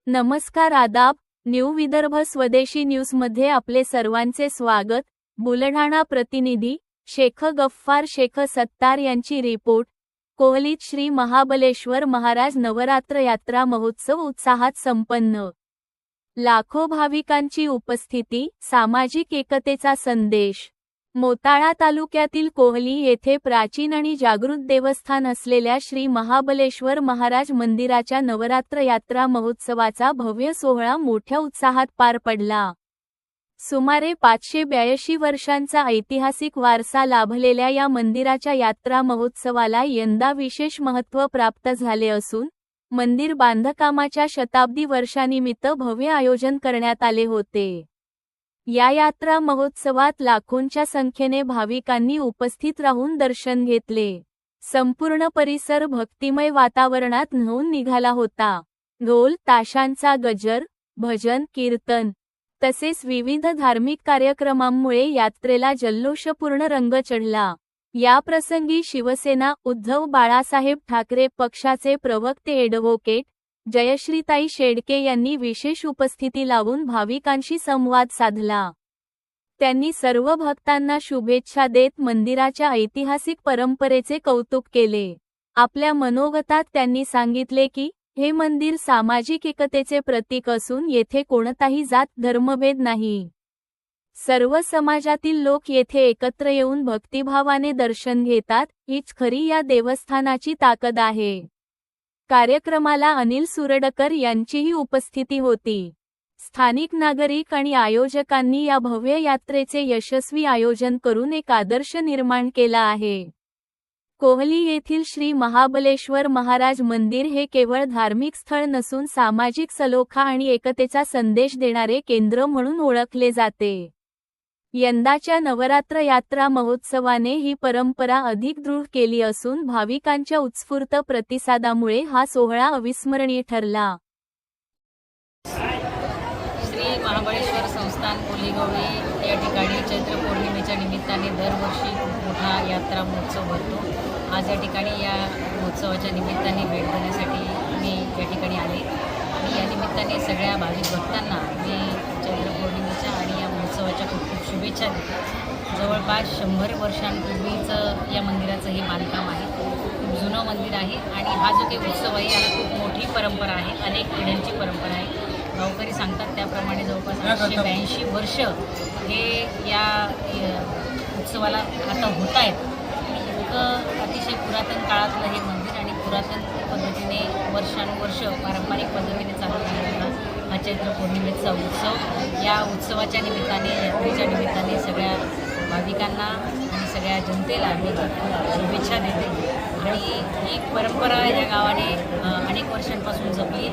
नमस्कार, आदाब. न्यू विदर्भ स्वदेशी न्यूजमध्ये आपले सर्वांचे स्वागत. बुलढाणा प्रतिनिधी शेख गफ्फार शेख सत्तार यांची रिपोर्ट. कोहलीत श्री महाबलेश्वर महाराज नवरात्र यात्रा महोत्सव उत्साहात संपन्न. लाखो भाविकांची उपस्थिती, सामाजिक एकतेचा संदेश. मोताळा तालुक्यातील कोहली येथे प्राचीन आणि जागृत देवस्थान असलेल्या श्री महाबलेश्वर महाराज मंदिराच्या नवरात्र यात्रा महोत्सवाचा भव्य सोहळा मोठ्या उत्साहात पार पडला. सुमारे 582 वर्षांचा ऐतिहासिक वारसा लाभलेल्या या मंदिराच्या यात्रा महोत्सवाला यंदा विशेष महत्त्व प्राप्त झाले असून मंदिर बांधकामाच्या शताब्दी वर्षानिमित्त भव्य आयोजन करण्यात आले होते. या यात्रा महोत्सवात लाखोंच्या संख्येने भाविकांनी उपस्थित राहून दर्शन घेतले. संपूर्ण परिसर भक्तिमय वातावरणात न्हाऊन निघाला होता. ढोल ताशांचा गजर, भजन कीर्तन तसेच विविध धार्मिक कार्यक्रमांमुळे यात्रेला जल्लोषपूर्ण रंग चढला. या प्रसंगी शिवसेना उद्धव बाळासाहेब ठाकरे पक्षाचे प्रवक्ते ॲडव्होकेट जयश्रीताई शेडके यांनी विशेष उपस्थिती लावून भाविकांशी संवाद साधला. त्यांनी सर्व भक्तांना शुभेच्छा देत मंदिराच्या ऐतिहासिक परंपरेचे कौतुक केले. आपल्या मनोगतात त्यांनी सांगितले की हे मंदिर सामाजिक एकतेचे प्रतीक असून येथे कोणताही जात धर्मभेद नाही. सर्व समाजातील लोक येथे एकत्र येऊन भक्तिभावाने दर्शन घेतात, हीच खरी या देवस्थानाची ताकद आहे. कार्यक्रमाला अनिल सुरडकर यांचीही उपस्थिती होती. स्थानिक नागरिक आणि आयोजकांनी या भव्य यात्रेचे यशस्वी आयोजन करून एक आदर्श निर्माण केला आहे. कोहली येथील श्री महाबलेश्वर महाराज मंदिर हे केवळ धार्मिक स्थळ नसून सामाजिक सलोखा आणि एकतेचा संदेश देणारे केंद्र म्हणून ओळखले जाते. यंदाच्या नवरात्र यात्रा महोत्सवाने ही परंपरा अधिक दृढ केली असून भाविकांच्या उत्स्फूर्त प्रतिसादामुळे हा सोहळा अविस्मरणीय ठरला. श्री महाबळेश्वर संस्थान कोलीगवळी या ठिकाणी चैत्र पौर्णिमेच्या निमित्ताने दरवर्षी खूप मोठा यात्रा महोत्सव भरतो. आज या ठिकाणी या महोत्सवाच्या निमित्ताने भेट देण्यासाठी मी या ठिकाणी आले. आणि या निमित्ताने सगळ्या भाविक भक्तांना मी चैत्र पौर्णिमेच्या आणि या महोत्सवाच्या खूप खूप शुभेच्छा देते. जवळपास 100 वर्षांपूर्वीचं या मंदिराचं हे बांधकाम आहे. खूप जुनं मंदिर आहे आणि हा जो काही उत्सव आहे याला खूप मोठी परंपरा आहे, अनेक पिढ्यांची परंपरा आहे. गावकरी सांगतात त्याप्रमाणे जवळपास 882 वर्ष हे या उत्सवाला आता होत आहेत. इतकं अतिशय पुरातन काळातलं हे मंदिर आणि पुरातन पद्धतीने वर्षानुवर्ष पारंपरिक पद्धतीने चालू झालेला हा चैत्र पौर्णिमेचा उत्सव. या उत्सवाच्या निमित्ताने, यात्रेच्या निमित्ताने सगळ्या भाविकांना आणि सगळ्या जनतेला मी शुभेच्छा देते. आणि ही परंपरा या गावाने अनेक वर्षांपासून जपली,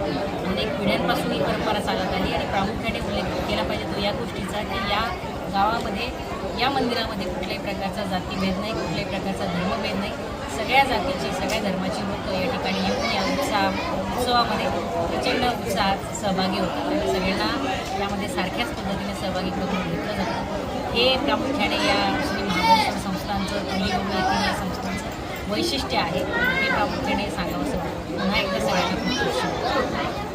अनेक पिढ्यांपासून ही परंपरा चालत आली. आणि प्रामुख्याने उल्लेख केला पाहिजे तो या गोष्टीचा की या गावामध्ये, या मंदिरामध्ये कुठल्याही प्रकारचा जातीभेद नाही, कुठल्याही प्रकारचा धर्मभेद नाही. सगळ्या जातीची, सगळ्या धर्माची लोक या ठिकाणी येऊन या उत्सवामध्ये प्रचंड उत्साहात सहभागी होतात आणि सगळ्यांना यामध्ये सारख्याच पद्धतीने सहभागी करून घेतलं जातं. हे प्रामुख्याने या श्री महाबळेश्वर संस्थांचं, कोलीगवळी येथील या संस्थांचं वैशिष्ट्य आहे. हे प्रामुख्याने सांगावंसं. पुन्हा एकदा सगळ्यांना खूप खुशी.